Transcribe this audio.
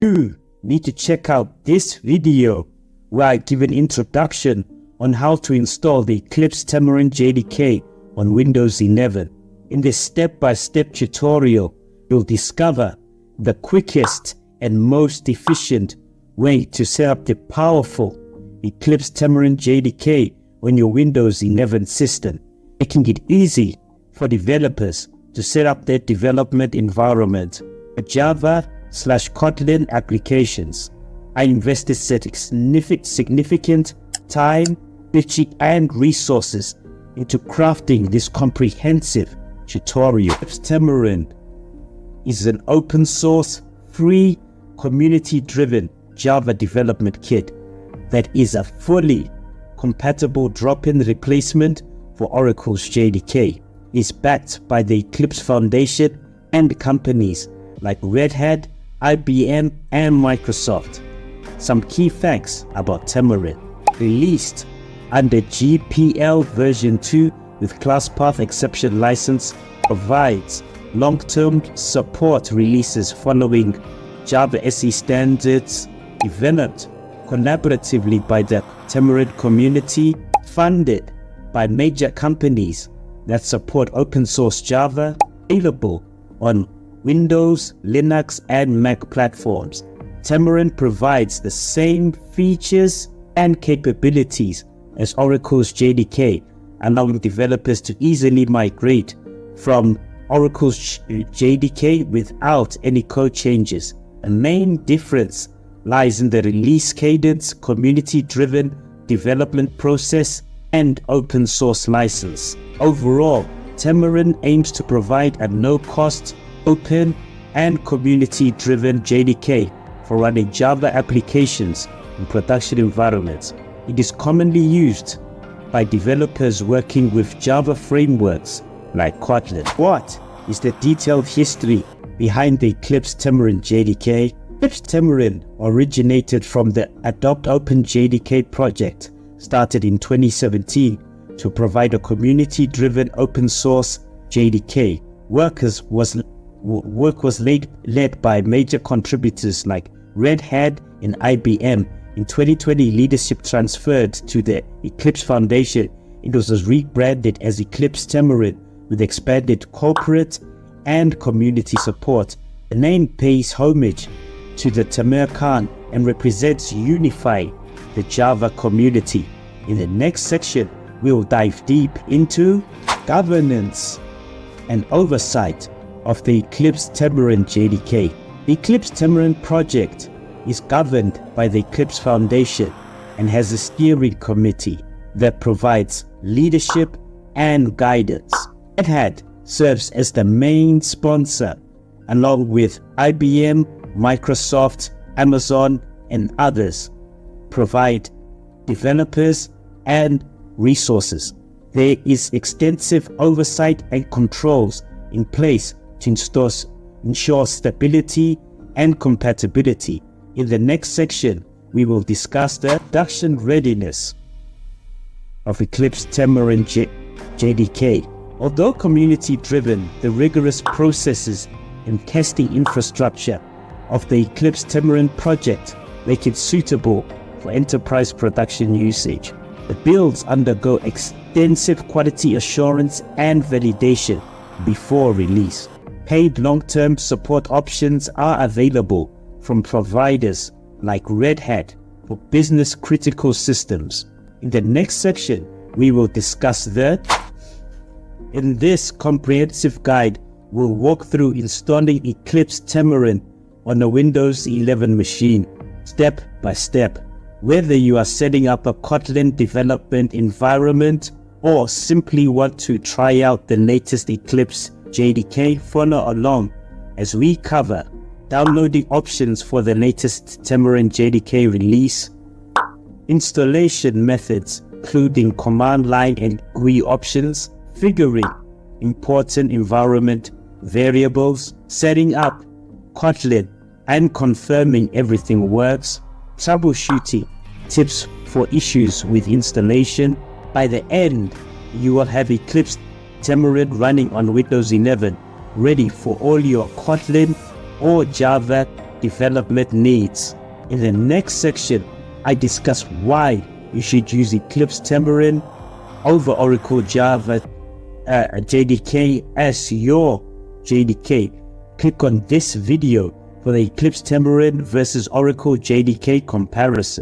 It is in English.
You need to check out this video where I give an introduction on how to install the Eclipse Tamarin JDK on Windows 11. In this step-by-step tutorial, you'll discover the quickest and most efficient way to set up the powerful Eclipse Tamarin JDK on your Windows 11 system, making it easy for developers to set up their development environment for Java/Kotlin applications. I invested significant time, energy, and resources into crafting this comprehensive tutorial. Eclipse Tamarin is an open source, free, community-driven Java development kit that is a fully compatible drop-in replacement for Oracle's JDK. It's backed by the Eclipse Foundation and companies like Red Hat, IBM, and Microsoft. Some key facts about Tamarin. Released under GPL version 2 with ClassPath exception license, provides long-term support releases following Java SE standards, developed collaboratively by the Tamarin community, funded by major companies that support open source Java, available on Windows, Linux, and Mac platforms. Tamarin provides the same features and capabilities as Oracle's JDK, allowing developers to easily migrate from Oracle's JDK without any code changes. A main difference lies in the release cadence, community-driven development process, and open source license. Overall, Tamarin aims to provide a no-cost, open, and community-driven JDK for running Java applications in production environments. It is commonly used by developers working with Java frameworks like Kotlin. What is the detailed history behind the Eclipse Tamarin JDK? Eclipse Tamarin originated from the Adopt Open JDK project, started in 2017 to provide a community-driven open source JDK. Work was led by major contributors like Red Hat and IBM. In 2020, leadership transferred to the Eclipse Foundation. It was rebranded as Eclipse Tamarin with expanded corporate and community support. The name pays homage to the Tamir Khan and represents unifying the Java community. In the next section, we'll dive deep into governance and oversight of the Eclipse Tamarin JDK. The Eclipse Tamarin project is governed by the Eclipse Foundation and has a steering committee that provides leadership and guidance. Red Hat serves as the main sponsor, along with IBM, Microsoft, Amazon, and others provide developers and resources. There is extensive oversight and controls in place to ensure stability and compatibility. In the next section, we will discuss the production readiness of Eclipse Tamarin JDK. Although community-driven, the rigorous processes and testing infrastructure of the Eclipse Tamarin project make it suitable for enterprise production usage. The builds undergo extensive quality assurance and validation before release. Paid long-term support options are available from providers like Red Hat for business-critical systems. In the next section, we will discuss that. In this comprehensive guide, we'll walk through installing Eclipse Tamarin on a Windows 11 machine, step by step. Whether you are setting up a Kotlin development environment or simply want to try out the latest Eclipse JDK, follow along as we cover downloading options for the latest Tamarin JDK release, installation methods including command line and GUI options, figuring important environment variables, setting up Kotlin and confirming everything works, troubleshooting tips for issues with installation. By the end, you will have Eclipse Tamarin running on Windows 11, ready for all your Kotlin or Java development needs. In the next section, I discuss why you should use Eclipse Xamarin over Oracle Java JDK as your JDK. Click on this video for the Eclipse Xamarin versus Oracle JDK comparison.